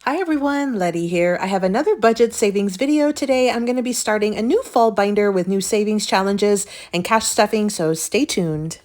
Hi everyone, Letty here. I have another budget savings video today. I'm going to be starting a new fall binder with new savings challenges and cash stuffing, so stay tuned.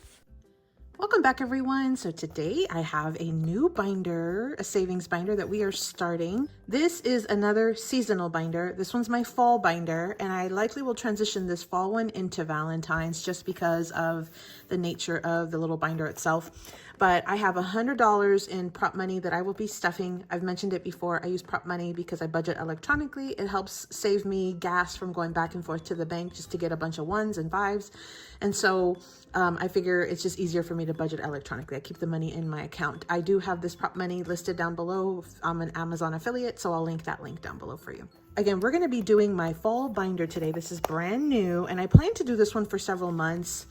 Welcome back everyone. So today I have a new binder, a savings binder that we are starting. This is another seasonal binder. This one's my fall binder, and I likely will transition this fall one into Valentine's just because of the nature of the little binder itself. But I have $100 in prop money that I will be stuffing. I've mentioned it before. I use prop money because I budget electronically. It helps save me gas from going back and forth to the bank just to get a bunch of 1s and 5s. And so I figure it's just easier for me to budget electronically. I keep the money in my account. I do have this prop money listed down below. I'm an Amazon affiliate, so I'll link that link down below for you. Again, we're going to be doing my fall binder today. This is brand new, and I plan to do this one for several months.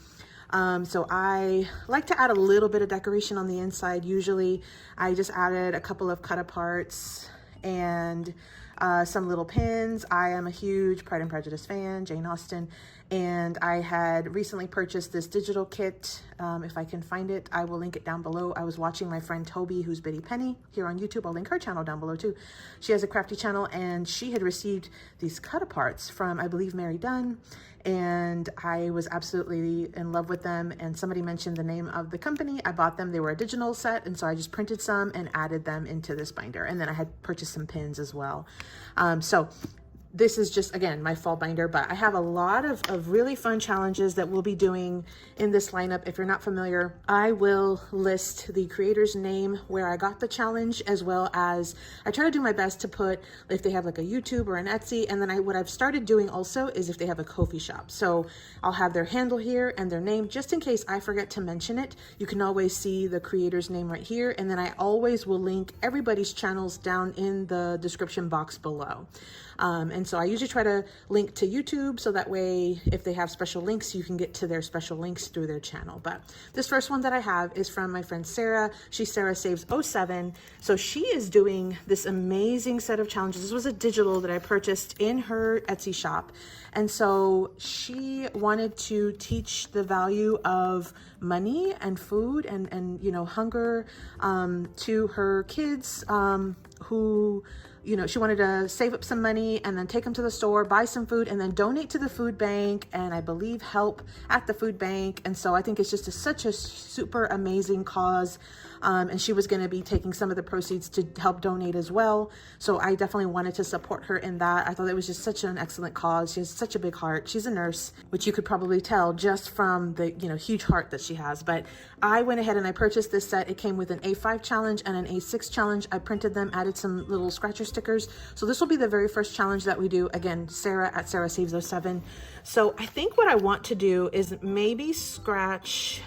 So I like to add a little bit of decoration on the inside. Usually I just added a couple of cut aparts and some little pins. I am a huge Pride and Prejudice fan, Jane Austen, and I had recently purchased this digital kit. If I can find it, I will link it down below. I was watching my friend Toby, who's Bitty Penny, here on YouTube. I'll link her channel down below too. She has a crafty channel, and she had received these cut aparts from, I believe, Mary Dunn, and I was absolutely in love with them. And somebody mentioned the name of the company. I bought them. They were a digital set, and so I just printed some and added them into this binder. And then I had purchased some pins as well. So this is just, again, my fall binder, but I have a lot of really fun challenges that we'll be doing in this lineup. If you're not familiar, I will list the creator's name, where I got the challenge, as well as I try to do my best to put if they have like a YouTube or an Etsy. And then what I've started doing also is if they have a Ko-fi shop. So I'll have their handle here and their name, just in case I forget to mention it. You can always see the creator's name right here. And then I always will link everybody's channels down in the description box below. And so I usually try to link to YouTube, so that way if they have special links, you can get to their special links through their channel. But this first one that I have is from my friend Sarah. She's SarahSaves07. So she is doing this amazing set of challenges. This was a digital that I purchased in her Etsy shop. And so she wanted to teach the value of money and food and you know, hunger to her kids who, you know, she wanted to save up some money and then take them to the store, buy some food, and then donate to the food bank, and I believe help at the food bank. And so I think it's just such a super amazing cause. And she was going to be taking some of the proceeds to help donate as well. So I definitely wanted to support her in that. I thought it was just such an excellent cause. She has such a big heart. She's a nurse, which you could probably tell just from the, you know, huge heart that she has. But I went ahead and I purchased this set. It came with an A5 challenge and an A6 challenge. I printed them, added some little scratcher stickers. So this will be the very first challenge that we do. Again, Sarah at SarahSaves07. So I think what I want to do is maybe scratch,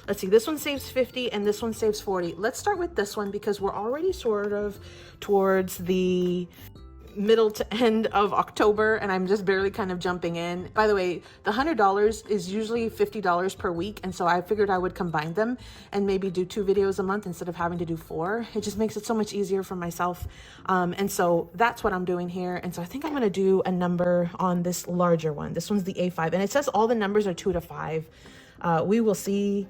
let's see, this one saves 50 and this one saves 40. Let's start with this one because we're already sort of towards the middle to end of October, and I'm just barely kind of jumping in. By the way, the $100 is usually $50 per week, and so I figured I would combine them and maybe do 2 videos a month instead of having to do 4. It just makes it so much easier for myself. And so that's what I'm doing here. And so I think I'm going to do a number on this larger one. This one's the A5, and it says all the numbers are 2 to 5. We will see.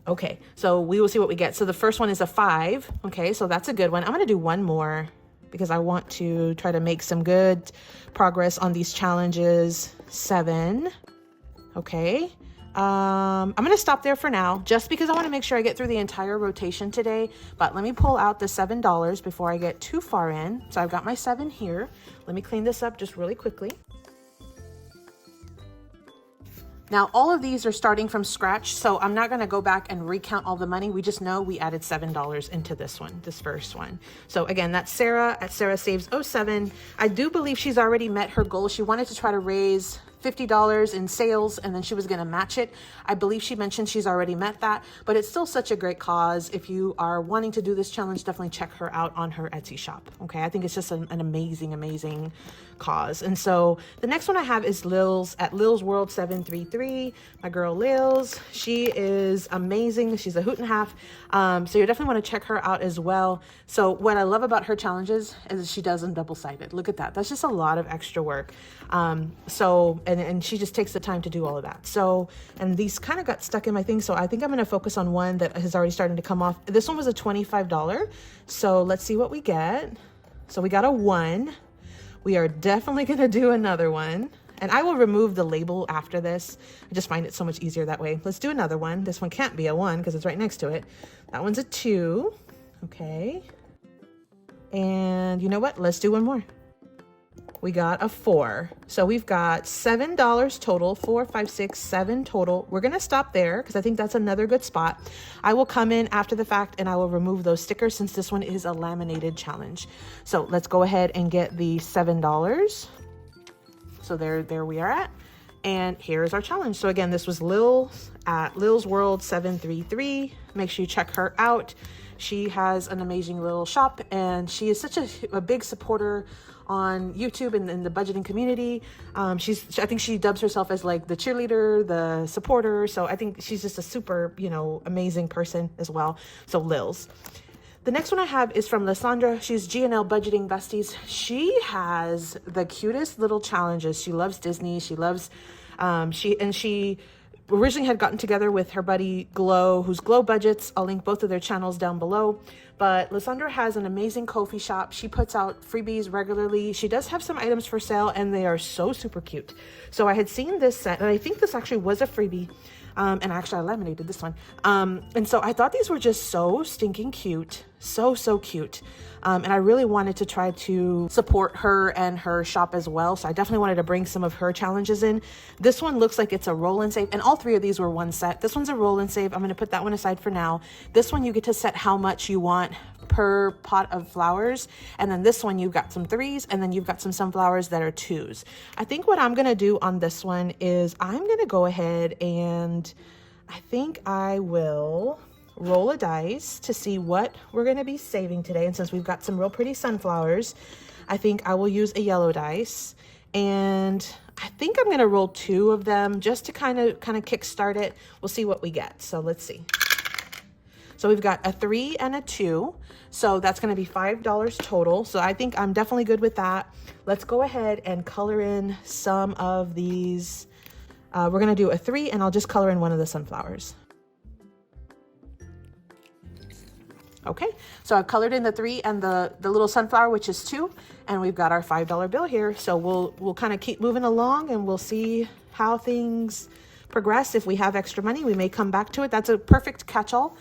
Okay, so we will see what we get. So the first one is a 5. Okay, so that's a good one. I'm going to do one more because I want to try to make some good progress on these challenges. 7. Okay. I'm going to stop there for now just because I want to make sure I get through the entire rotation today. But let me pull out the $7 before I get too far in. So I've got my 7 here. Let me clean this up just really quickly. Now, all of these are starting from scratch, so I'm not going to go back and recount all the money. We just know we added $7 into this one, this first one. So again, that's Sarah at SarahSaves07. I do believe she's already met her goal. She wanted to try to raise $50 in sales, and then she was going to match it. I believe she mentioned she's already met that, but it's still such a great cause. If you are wanting to do this challenge, definitely check her out on her Etsy shop. Okay, I think it's just an amazing cause. And so the next one I have is Lilz at LilzWorld733. My girl Lilz, she is amazing. She's a hoot and a half. So you definitely want to check her out as well. So what I love about her challenges is she does them double-sided. Look at that. That's just a lot of extra work. And and she just takes the time to do all of that. So, and these kind of got stuck in my thing. So I think I'm going to focus on one that is already starting to come off. This one was a $25. So let's see what we get. So we got a 1. We are definitely going to do another one. And I will remove the label after this. I just find it so much easier that way. Let's do another one. This one can't be a 1 because it's right next to it. That one's a 2. Okay. And you know what? Let's do one more. We got a 4. So we've got $7 total, 4, 5, 6, 7 total. We're going to stop there because I think that's another good spot. I will come in after the fact and I will remove those stickers since this one is a laminated challenge. So let's go ahead and get the $7. So there we are at. And here's our challenge. So again, this was Lil at LilzWorld733. Make sure you check her out. She has an amazing little shop and she is such a big supporter on YouTube and in the budgeting community. I think she dubs herself as like the cheerleader, the supporter. So I think she's just a super, amazing person as well. So Lilz. The next one I have is from Lysandra. She's G&L Budgeting Besties. She has the cutest little challenges. She loves Disney. She loves, she originally had gotten together with her buddy Glo, who's GloBudgets. I'll link both of their channels down below. But Lysandra has an amazing coffee shop. She puts out freebies regularly. She does have some items for sale and they are so super cute. So I had seen this set and I think this actually was a freebie. And actually I laminated this one. And so I thought these were just so stinking cute. So cute. And I really wanted to try to support her and her shop as well. So I definitely wanted to bring some of her challenges in. This one looks like it's a roll and save. And all 3 of these were one set. This one's a roll and save. I'm going to put that one aside for now. This one you get to set how much you want per pot of flowers. And then this one you've got some 3s and then you've got some sunflowers that are 2s. I think what I'm going to do on this one is I'm going to go ahead and I think I will roll a dice to see what we're going to be saving today. And since we've got some real pretty sunflowers, I think I will use a yellow dice. And I think I'm going to roll 2 of them just to kind of kickstart it. We'll see what we get. So let's see. So we've got a 3 and a 2. So that's going to be $5 total. So I think I'm definitely good with that. Let's go ahead and color in some of these. We're going to do a 3 and I'll just color in one of the sunflowers. Okay, so I've colored in the 3 and the little sunflower, which is 2, and we've got our $5 bill here. So we'll kind of keep moving along and we'll see how things progress. If we have extra money, we may come back to it. That's a perfect catch-all.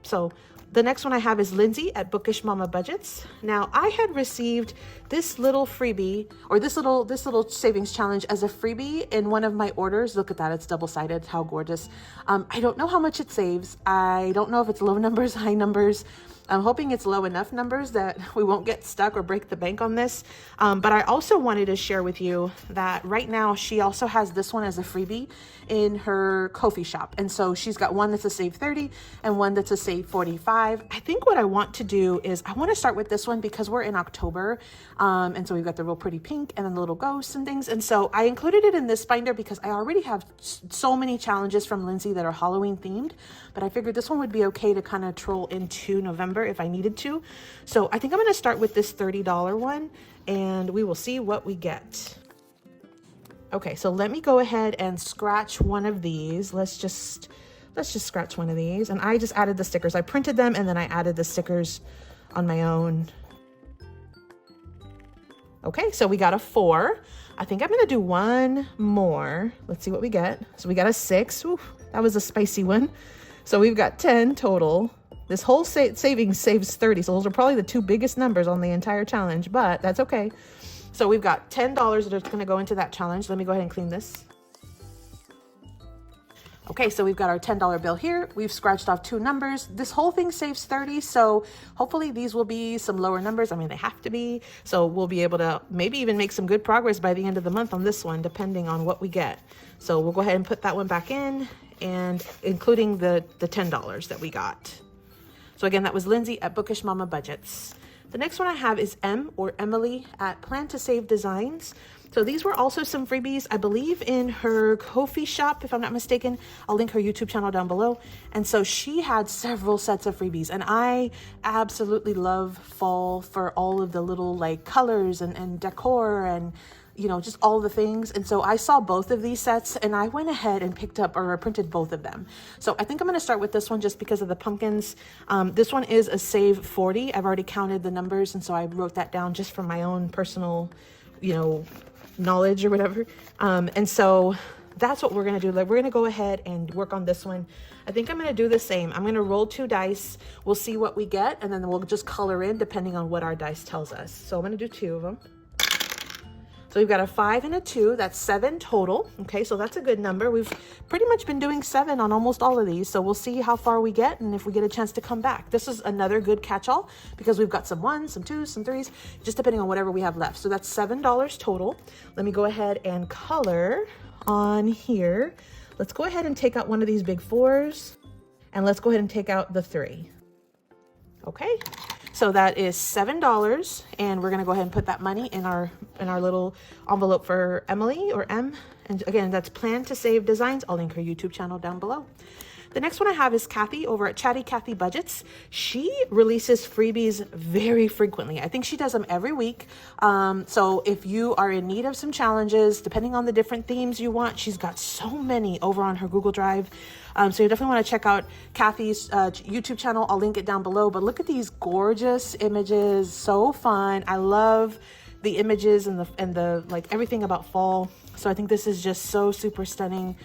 So the next one I have is Lindsay at Bookish Mama Budgets. Now I had received this little freebie or this little savings challenge as a freebie in one of my orders. Look at that. It's double-sided. How gorgeous. I don't know how much it saves. I don't know if it's low numbers, high numbers. I'm hoping it's low enough numbers that we won't get stuck or break the bank on this. But I also wanted to share with you that right now she also has this one as a freebie in her coffee shop. And so she's got one that's a save 30 and one that's a save 45. I think what I want to do is I want to start with this one because we're in October. And so we've got the real pretty pink and then the little ghosts and things. And so I included it in this binder because I already have so many challenges from Lindsay that are Halloween themed, but I figured this one would be okay to kind of troll into November if I needed to. So I think I'm going to start with this $30 one and we will see what we get. Okay, so let me go ahead and scratch one of these. Let's just scratch one of these. And I just added the stickers. I printed them and then I added the stickers on my own. Okay, so we got a 4. I think I'm going to do one more. Let's see what we get. So we got a 6. Ooh, that was a spicy one. So we've got 10 total. This whole savings saves 30. So those are probably the 2 biggest numbers on the entire challenge, but that's okay. So we've got $10 that are going to go into that challenge. Let me go ahead and clean this. Okay, so we've got our $10 bill here. We've scratched off 2 numbers. This whole thing saves 30, so hopefully these will be some lower numbers. I mean, they have to be. So we'll be able to maybe even make some good progress by the end of the month on this one, depending on what we get. So we'll go ahead and put that one back in, and including the $10 that we got. So again, that was Lindsay at Bookish Mama Budgets. The next one I have is M or Emily at Plan2SaveDesigns. So these were also some freebies, I believe, in her coffee shop, if I'm not mistaken. I'll link her YouTube channel down below. And so she had several sets of freebies. And I absolutely love fall for all of the little like colors and decor and you know, just all the things. And so I saw both of these sets and I went ahead and picked up or printed both of them. So I think I'm going to start with this one just because of the pumpkins. This one is a save 40. I've already counted the numbers. And so I wrote that down just for my own personal, you know, knowledge or whatever. And so that's what we're going to do. Like, we're going to go ahead and work on this one. I think I'm going to do the same. I'm going to roll 2 dice. We'll see what we get. And then we'll just color in depending on what our dice tells us. So I'm going to do 2 of them. So we've got a 5 and a 2, that's 7 total. Okay, so that's a good number. We've pretty much been doing 7 on almost all of these. So we'll see how far we get and if we get a chance to come back. This is another good catch-all because we've got some 1s, some 2s, some 3s, just depending on whatever we have left. So that's $7 total. Let me go ahead and color on here. Let's go ahead and take out one of these big 4s and let's go ahead and take out the 3. Okay. So that is $7, and we're gonna go ahead and put that money in our little envelope for Emily or M. And again, that's Plan2SaveDesigns. I'll link her YouTube channel down below. The next one I have is Kathy over at Chatty Kathy Budgets. She releases freebies very frequently. I think she does them every week. So if you are in need of some challenges, depending on the different themes you want, she's got so many over on her Google Drive. So you definitely want to check out Kathy's YouTube channel. I'll link it down below. But look at these gorgeous images. So fun. I love the images and the like everything about fall. So I think this is just so super stunning.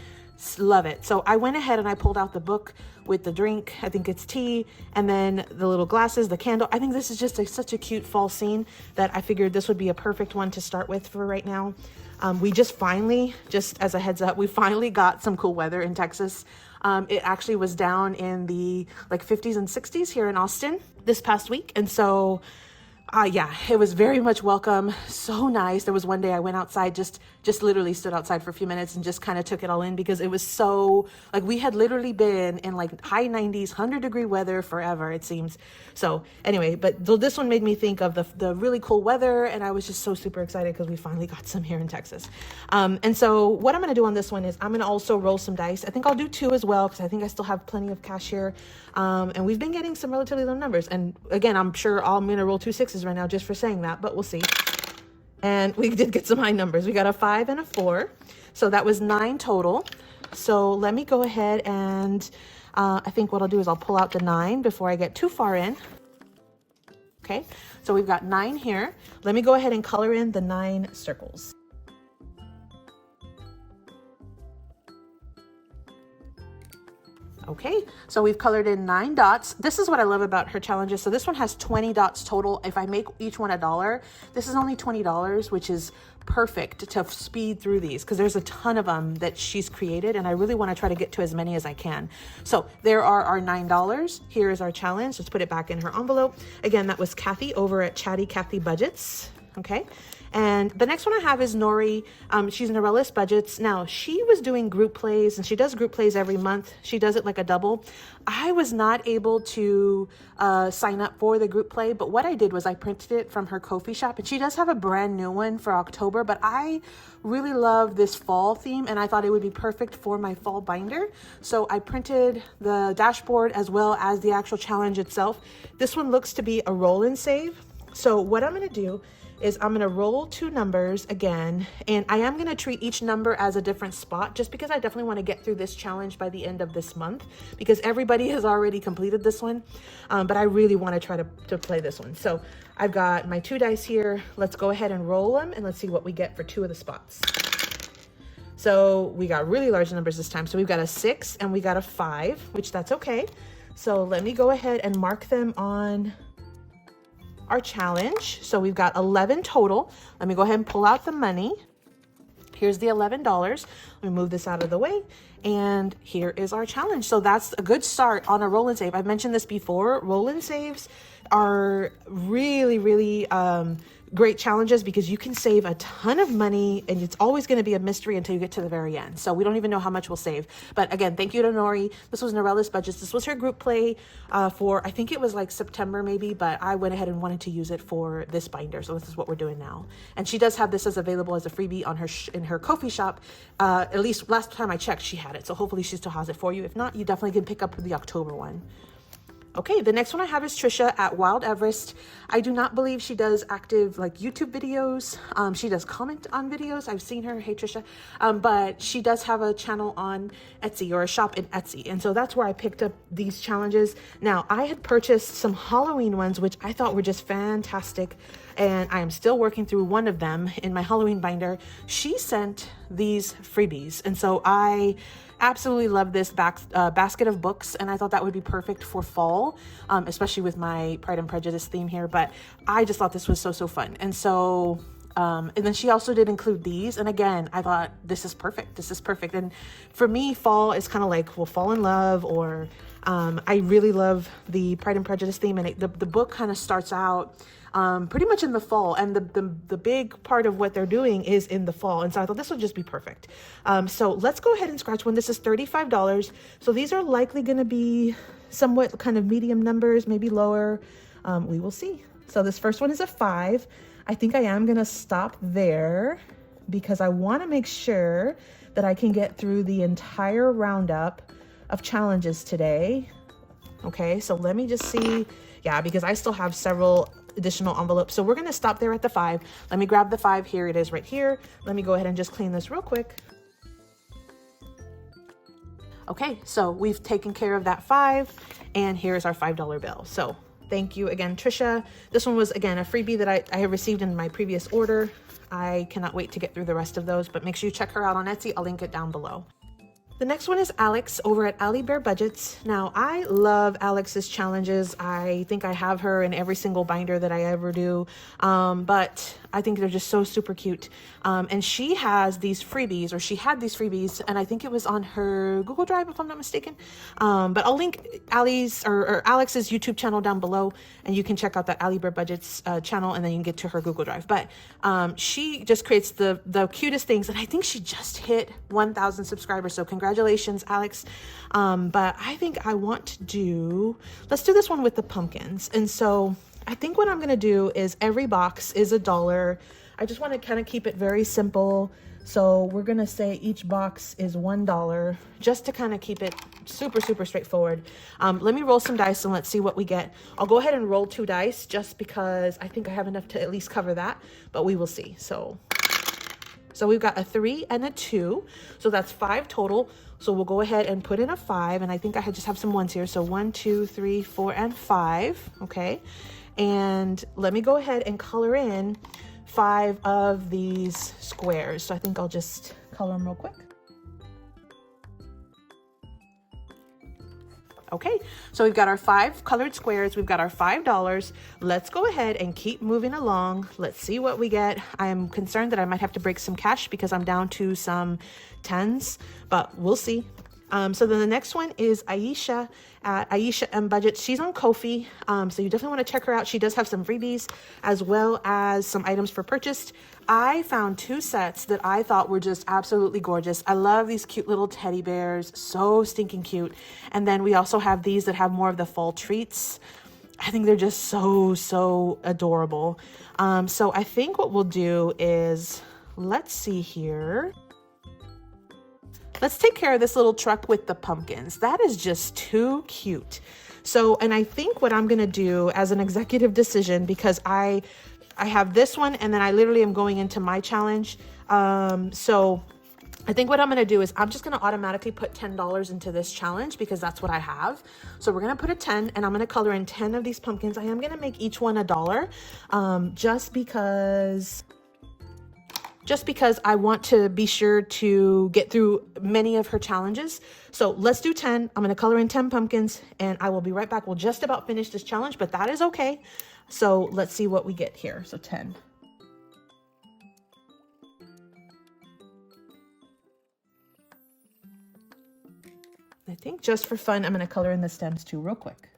Love it. So I went ahead and I pulled out the book with the drink. I think it's tea, and then the little glasses, the candle. I think this is just such a cute fall scene that I figured this would be a perfect one to start with for right now. We just finally, just as a heads up, we finally got some cool weather in Texas. It actually was down in the like 50s and 60s here in Austin this past week. And so yeah, it was very much welcome. So nice. There was one day I went outside, just literally stood outside for a few minutes and just kind of took it all in because it was so, like, we had literally been in like high 90s, 100-degree weather forever, it seems. So anyway, but this one made me think of the really cool weather, and I was just so super excited because we finally got some here in Texas. And so what I'm going to do on this one is I'm going to also roll some dice. I think I'll do 2 as well because I think I still have plenty of cash here. And we've been getting some relatively low numbers. And again, I'm sure I'm going to roll 2 6s right now just for saying that, but we'll see. And we did get some high numbers. We got a 5 and a 4. So that was 9 total. So let me go ahead and I think what I'll do is I'll pull out the 9 before I get too far in. Okay, so we've got 9 here. Let me go ahead and color in the 9 circles. Okay, so we've colored in 9 dots. This is what I love about her challenges. So this one has 20 dots total. If I make each one $1, this is only $20, which is perfect to speed through these because there's a ton of them that she's created, and I really want to try to get to as many as I can. So there are our $9. Here is our challenge. Let's put it back in her envelope. Again, that was Kathy over at Chatty Kathy Budgets. Okay. And the next one I have is Nori. She's NorelisBudgets. Now, she was doing group plays, and she does group plays every month. She does it like a double. I was not able to sign up for the group play, but what I did was I printed it from her Ko-fi shop, and she does have a brand new one for October, but I really love this fall theme, and I thought it would be perfect for my fall binder. So I printed the dashboard as well as the actual challenge itself. This one looks to be a roll and save. So what I'm going to do is I'm going to roll 2 numbers again, and I am going to treat each number as a different spot just because I definitely want to get through this challenge by the end of this month because everybody has already completed this one, but I really want to try to play this one. So I've got my 2 dice here. Let's go ahead and roll them, and let's see what we get for 2 of the spots. So we got really large numbers this time. So we've got a 6 and we got a 5, which that's okay. So let me go ahead and mark them on our challenge. So we've got 11 total. Let me go ahead and pull out the money. Here's the $11. Let me move this out of the way. And here is our challenge. So that's a good start on a roll and save. I've mentioned this before. Roll and saves are really, really great challenges because you can save a ton of money, and it's always going to be a mystery until you get to the very end. So we don't even know how much we'll save. But again, thank you to Nori. This was NorelisBudgets. This was her group play for, I think it was like September maybe, but I went ahead and wanted to use it for this binder. So this is what we're doing now. And she does have this as available as a freebie on her in her Ko-fi shop. At least last time I checked, she had it. So hopefully she still has it for you. If not, you definitely can pick up the October one. Okay, the next one I have is Trisha at Wild Everest. I do not believe she does active like YouTube videos. She does comment on videos. I've seen her. Hey, Trisha. But she does have a channel on Etsy, or a shop in Etsy. And so that's where I picked up these challenges. Now, I had purchased some Halloween ones, which I thought were just fantastic. And I am still working through one of them in my Halloween binder. She sent these freebies. And so I absolutely love this basket of books, and I thought that would be perfect for fall, especially with my Pride and Prejudice theme here. But I just thought this was so fun. And so and then she also did include these, and again, I thought this is perfect. This is perfect. And for me, fall is kind of like, well, fall in love, or I really love the Pride and Prejudice theme, and the book kind of starts out pretty much in the fall, and the big part of what they're doing is in the fall. And so I thought this would just be perfect. So let's go ahead and scratch one. This is $35. So these are likely going to be somewhat kind of medium numbers, maybe lower. We will see. So this first one is a 5. I think I am going to stop there because I want to make sure that I can get through the entire roundup of challenges today. Okay, so let me just see. Yeah, because I still have several additional envelopes. So we're going to stop there at the 5. Let me grab the 5. Here it is right here. Let me go ahead and just clean this real quick. Okay, so we've taken care of that 5, and here's our $5 bill. So thank you again, Trisha. This one was, again, a freebie that I have received in my previous order. I cannot wait to get through the rest of those, but make sure you check her out on Etsy. I'll link it down below. The next one is Alex over at Alibear Budgets. Now, I love Alex's challenges. I think I have her in every single binder that I ever do, but I think they're just so super cute. And she has these freebies, or she had these freebies, and I think it was on her Google Drive, if I'm not mistaken. But I'll link Ali's or Alex's YouTube channel down below, and you can check out that Alibear Budgets channel, and then you can get to her Google Drive. But she just creates the cutest things, and I think she just hit 1,000 subscribers. So congratulations, Alex. But I think I want to do, let's do this one with the pumpkins. And so I think what I'm going to do is every box is $1. I just want to kind of keep it very simple. So we're going to say each box is $1, just to kind of keep it super straightforward. Let me roll some dice and let's see what we get. I'll go ahead and roll 2 dice just because I think I have enough to at least cover that, but we will see. So we've got a 3 and a 2. So that's 5 total. So we'll go ahead and put in a 5. And I think I just have some ones here. So 1, 2, 3, 4, and 5. Okay. And let me go ahead and color in 5 of these squares. So I think I'll just color them real quick. Okay, so we've got our 5 colored squares. We've got our $5. Let's go ahead and keep moving along. Let's see what we get. I'm concerned that I might have to break some cash because I'm down to some 10s, but we'll see. So then the next one is Aisha at Aisha M Budgets. She's on Ko-fi, so you definitely want to check her out. She does have some freebies as well as some items for purchase. I found 2 sets that I thought were just absolutely gorgeous. I love these cute little teddy bears, so stinking cute. And then we also have these that have more of the fall treats. I think they're just so adorable. So I think what we'll do is, let's see here. Let's take care of this little truck with the pumpkins. That is just too cute. So, and I think what I'm gonna do as an executive decision, because I have this one and then I literally am going into my challenge. So I think what I'm gonna do is I'm just gonna automatically put $10 into this challenge because that's what I have. So we're gonna put a 10 and I'm gonna color in 10 of these pumpkins. I am gonna make each one $1, just because I want to be sure to get through many of her challenges. So let's do 10. I'm going to color in 10 pumpkins and I will be right back. We'll just about finish this challenge, but that is okay. So let's see what we get here. So 10. I think just for fun, I'm going to color in the stems too real quick.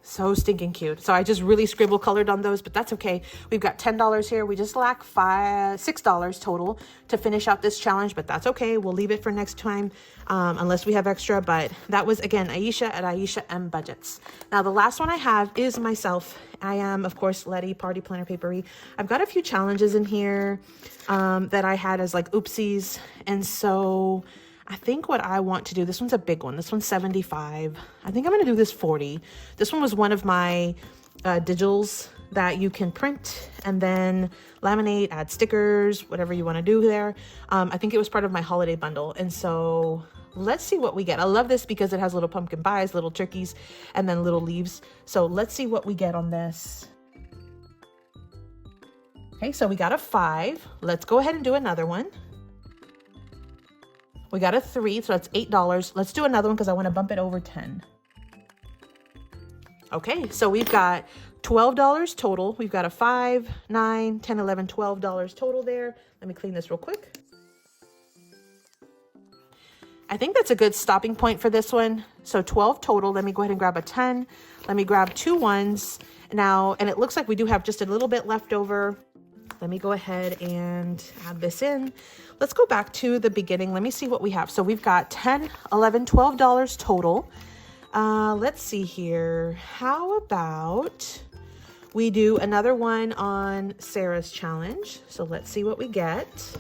So stinking cute. So I just really scribble colored on those, but that's okay. We've got $10 here. We just lack $6 total to finish out this challenge, but that's okay. We'll leave it for next time, unless we have extra. But that was, again, Aisha at Aisha M Budgets. Now, the last one I have is myself. I am, of course, Letty, Party Planner Paperie. I've got a few challenges in here that I had as like oopsies. And so I think what I want to do, this one's a big one. This one's 75. I think I'm going to do this 40. This one was one of my digitals that you can print and then laminate, add stickers, whatever you want to do there. I think it was part of my holiday bundle. And so let's see what we get. I love this because it has little pumpkin pies, little turkeys, and then little leaves. So let's see what we get on this. Okay, so we got a 5. Let's go ahead and do another one. We got a 3, so that's $8. Let's do another one because I want to bump it over 10. Okay, so we've got $12 total. We've got a 5, 9, 10, 11, $12 total there. Let me clean this real quick. I think that's a good stopping point for this one. So 12 total. Let me go ahead and grab a 10. Let me grab 2 ones now, and it looks like we do have just a little bit left over. Let me go ahead and add this in. Let's go back to the beginning. Let me see what we have. So we've got 10, 11, $12 total. Let's see here. How about we do another one on Sarah's challenge? So let's see what we get.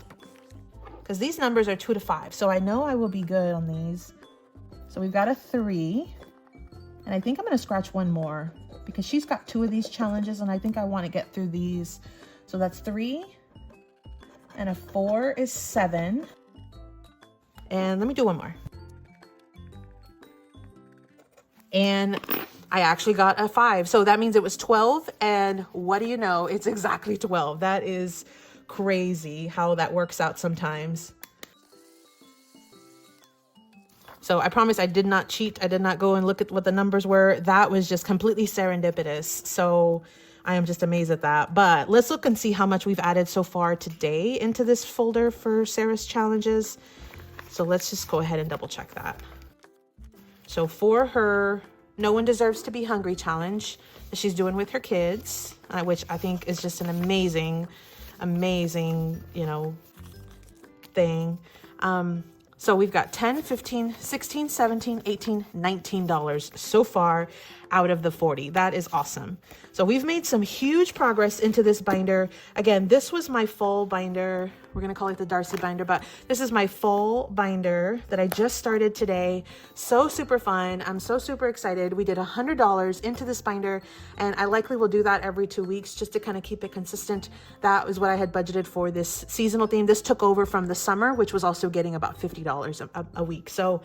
Because these numbers are 2 to 5. So I know I will be good on these. So we've got a 3. And I think I'm going to scratch one more because she's got 2 of these challenges and I think I want to get through these. So that's 3. And a 4 is 7. And let me do one more. And I actually got a 5. So that means it was 12. And what do you know? It's exactly 12. That is crazy how that works out sometimes. So I promise I did not cheat. I did not go and look at what the numbers were. That was just completely serendipitous. So I am just amazed at that. But let's look and see how much we've added so far today into this folder for Sarah's challenges. So let's just go ahead and double check that. So for her No One Deserves to Be Hungry challenge that she's doing with her kids, which I think is just an amazing, you know, thing. So we've got 10, 15, 16, 17, 18, $19 so far out of the 40. That is awesome. So we've made some huge progress into this binder. Again, this was my fall binder. We're going to call it the Darcy binder, but this is my fall binder that I just started today. So super fun. I'm so super excited. We did $100 into this binder, and I likely will do that every 2 weeks just to kind of keep it consistent. That was what I had budgeted for this seasonal theme. This took over from the summer, which was also getting about $50 a week. So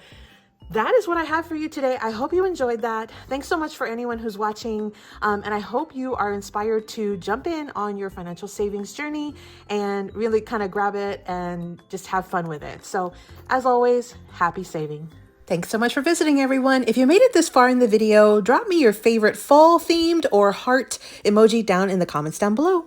that is what I have for you today. I hope you enjoyed that. Thanks so much for anyone who's watching. And I hope you are inspired to jump in on your financial savings journey and really kind of grab it and just have fun with it. So as always, happy saving. Thanks so much for visiting, everyone. If you made it this far in the video, drop me your favorite fall themed or heart emoji down in the comments down below.